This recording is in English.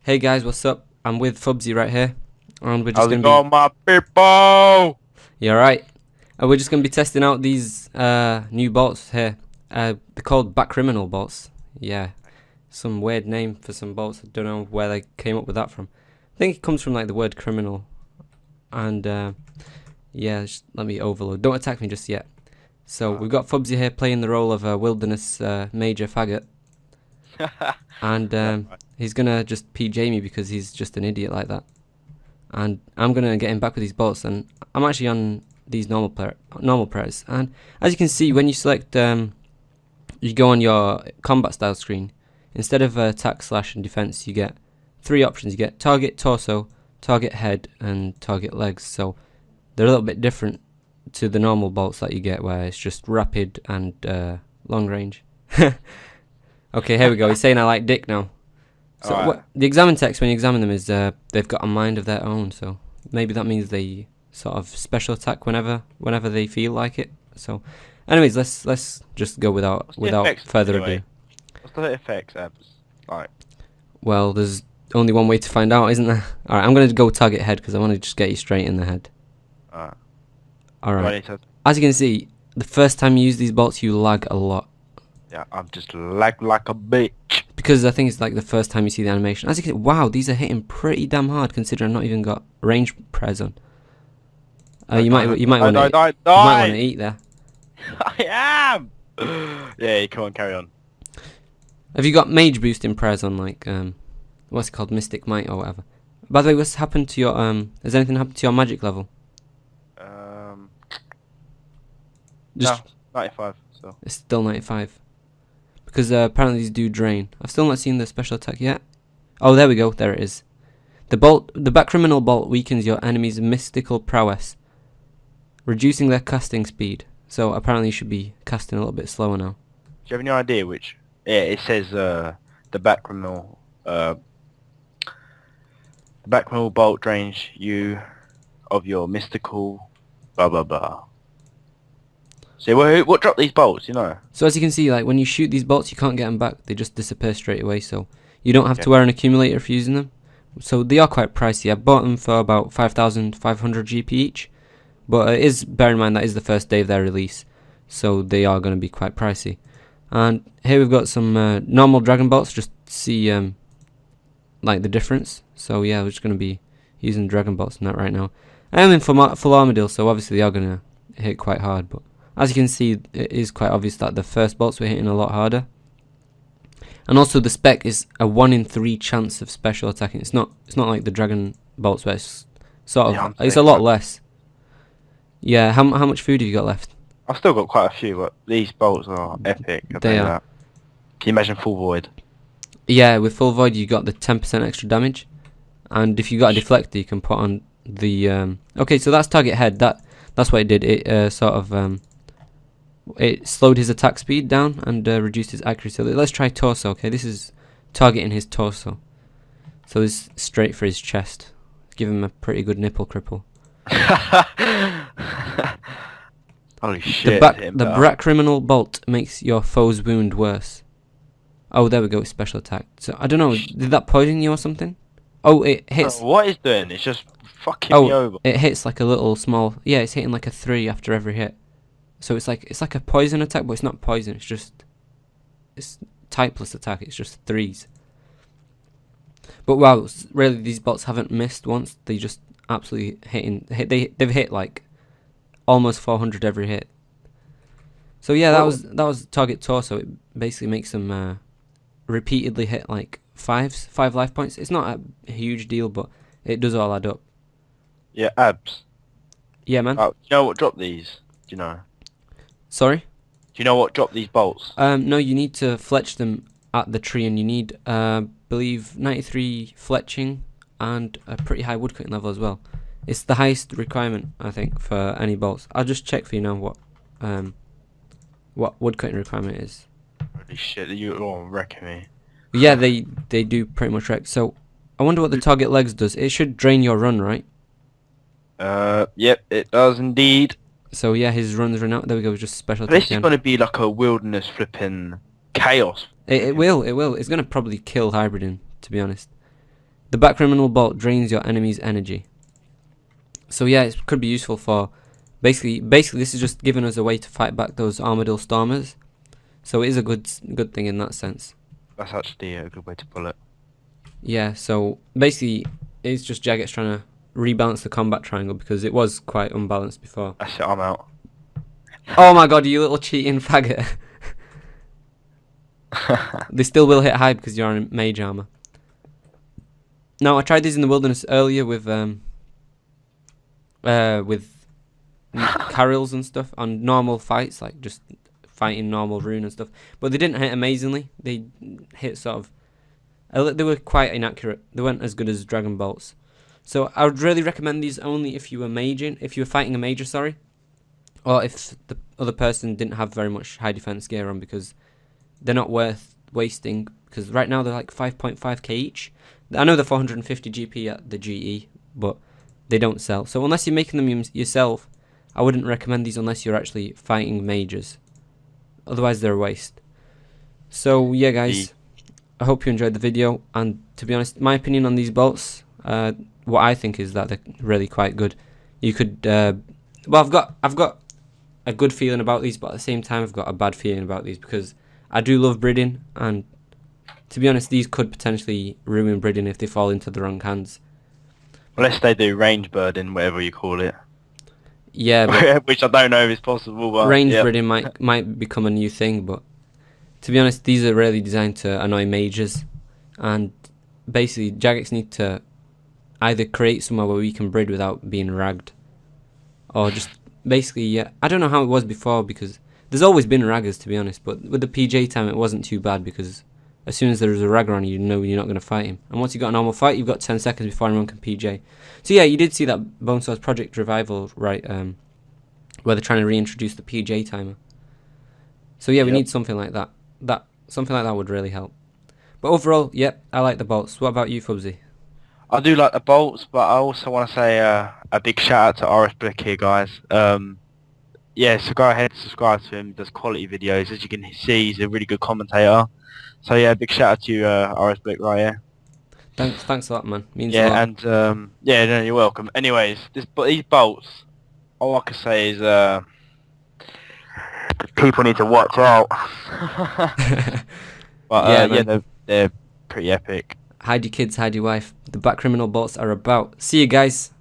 Hey guys, what's up? I'm with Fubzey right here, and we're just How's gonna it going, my people? yeah, right. We're just gonna be testing out these new bolts here. They're called Bakriminel bolts. Yeah, some weird name for some bolts. I don't know where they came up with that from. I think it comes from like the word criminal. And yeah, just let me overload. Don't attack me just yet. So we've got Fubzey here playing the role of a wilderness major faggot, and he's gonna just PJ me because he's just an idiot like that. And I'm gonna get him back with these bolts, and I'm actually on these normal prayers. And as you can see, when you select you go on your combat style screen, instead of attack, slash, and defense, you get three options. You get target, torso, target head, and target legs. So they're a little bit different to the normal bolts that you get, where it's just rapid and long range. Okay, here we go. He's saying I like dick now. So what the examine text when you examine them is they've got a mind of their own. So maybe that means they sort of special attack whenever they feel like it. So, anyways, let's just go without further ado. What's the effects, Abs? Like, Well, there's only one way to find out, isn't there? All right, I'm gonna go target head because I want to just get you straight in the head. All right. As you can see, the first time you use these bolts, you lag a lot. Yeah, I'm just lag like a bitch. Because I think it's like the first time you see the animation. As you can see, wow, these are hitting pretty damn hard considering I've not even got range press on. You might want to eat there. I am. Yeah, come on, carry on. Have you got mage boosting press on, like what's it called, Mystic Might or whatever? By the way, what's happened to your has anything happened to your magic level? Just no, 95. So it's still 95. Because apparently these do drain. I've still not seen the special attack yet. Oh, there we go. There it is. The Bakriminel bolt weakens your enemy's mystical prowess, reducing their casting speed. So apparently you should be casting a little bit slower now. do you have any idea which? Yeah, it says the Bakriminel bolt drains you of your mystical blah blah blah. So what dropped these bolts, you know? So as you can see, like when you shoot these bolts, you can't get them back. They just disappear straight away. So you don't have to wear an accumulator for using them. So they are quite pricey. I bought them for about 5,500 GP each. But bear in mind that is the first day of their release. So they are going to be quite pricey. And here we've got some normal dragon bolts, just to see like the difference. So yeah, we're just going to be using dragon bolts in that right now. I am in full armor deal, so obviously they are going to hit quite hard. But as you can see, it is quite obvious that the first bolts were hitting a lot harder. And also the spec is a 1 in 3 chance of special attacking. It's not like the dragon bolts where it's sort of it's a lot less. Yeah, how much food have you got left? I've still got quite a few, but these bolts are epic. They are. Can you imagine full void? Yeah, with full void you got the 10% extra damage, and if you got a deflector you can put on the okay, so that's target head. That's what it did. It sort of it slowed his attack speed down and reduced his accuracy. Let's try torso. Okay, this is targeting his torso, so this is straight for his chest. Give him a pretty good nipple cripple. Holy shit. The Bakriminel bolt makes your foe's wound worse. Oh, there we go, special attack. So I don't know, did that poison you or something? Oh, it hits. What is doing? It's just fucking me over. It hits like a little small. Yeah, it's hitting like a 3 after every hit. So it's like a poison attack, but it's not poison. It's typeless attack. It's just 3s. But wow, really, these bots haven't missed once. They just absolutely they've hit like almost 400 every hit. So yeah, that was target torso. It basically makes them repeatedly hit like 5 life points. It's not a huge deal, but it does all add up. Yeah, Abs. Yeah, man. Oh, do you know what dropped these? Do you know? Sorry? Do you know what dropped these bolts? No, you need to fletch them at the tree, and you need, believe, 93 fletching and a pretty high woodcutting level as well. It's the highest requirement, I think, for any bolts. I'll just check for you now what woodcutting requirement is. Holy shit, you're all wrecking me. Yeah, they do pretty much wreck. So I wonder what the target legs does. It should drain your run, right? Yep, it does indeed. So yeah, his runs run out. There we go, just special attack. This is going to be like a wilderness flipping chaos. It will. It's going to probably kill hybriding, to be honest. The Bakriminel bolt drains your enemy's energy. So yeah, it could be useful for basically this is just giving us a way to fight back those Armadillo Stormers. So it is a good thing in that sense. That's actually a good way to pull it. Yeah, so basically it's just Jagex trying to rebalance the combat triangle because it was quite unbalanced before. That's it, I'm out. Oh my god, you little cheating faggot. They still will hit high because you're on mage armor. Now I tried these in the wilderness earlier with carrils and stuff on normal fights, like just fighting normal rune and stuff. But they didn't hit amazingly. They hit sort of. They were quite inaccurate. They weren't as good as dragon bolts. So I would really recommend these only if you were maging, if you were fighting a major, sorry, or if the other person didn't have very much high defense gear on, because they're not worth wasting. Because right now they're like 5.5k each. I know they're 450 GP at the GE, but they don't sell. So unless you're making them yourself, I wouldn't recommend these unless you're actually fighting mages. Otherwise they're a waste. So yeah guys, I hope you enjoyed the video, and to be honest, my opinion on these bolts, what I think is that they're really quite good. You could well, I've got a good feeling about these, but at the same time I've got a bad feeling about these because I do love Bridding, and to be honest, these could potentially ruin Bridding if they fall into the wrong hands. Unless they do range birding, whatever you call it. Yeah, but which I don't know if it's possible, but range Bridding might become a new thing, but to be honest, these are really designed to annoy mages, and basically Jagex need to either create somewhere where we can brid without being ragged, or just basically, yeah, I don't know how it was before, because there's always been raggers, to be honest, but with the PJ time it wasn't too bad, because as soon as there was a ragger on you, know you're not going to fight him, and once you got a normal fight, you've got 10 seconds before anyone can PJ. So yeah, you did see that Bone Swords Project Revival, right, where they're trying to reintroduce the PJ timer. So yeah, we need something like that. Something like that would really help. But overall, yep, I like the bolts. What about you, Fubzey? I do like the bolts, but I also want to say a big shout out to RSBlick here, guys. Yeah, so go ahead and subscribe to him. He does quality videos. As you can see, he's a really good commentator. So yeah, big shout out to you, RSBlick, right here. Thanks a lot, man. Means a lot. And yeah, no, you're welcome. Anyways, these bolts, all I can say is people need to watch out. But yeah, they're pretty epic. Hide your kids, hide your wife. The Bakriminel bolts are about. See you guys.